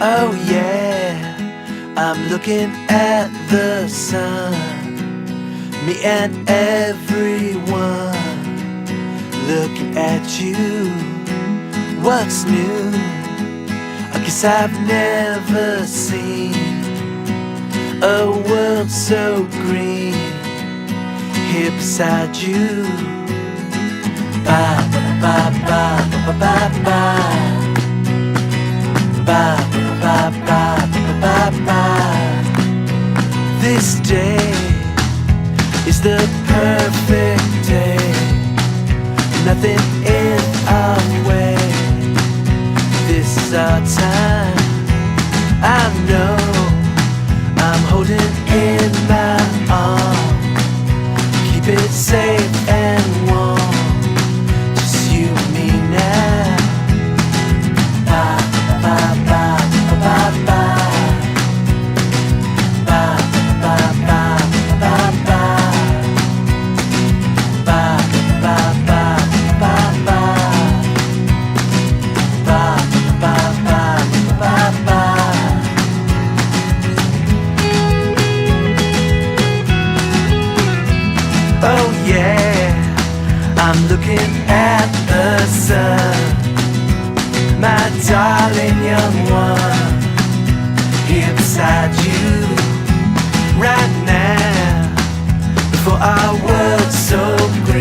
Oh yeah, I'm looking at the sun, me and everyone looking at you. What's new? I guess I've never seen a world so green here beside you. Ba ba ba ba ba ba ba. Ba ba ba ba ba ba. This day is the perfect day. Nothing in our way. This is our time. I know I'm holding in my arms. Keep it safe and warm. Just you and me now. Oh yeah, I'm looking at the sun, my darling young one, here beside you, right now, before our world's so great.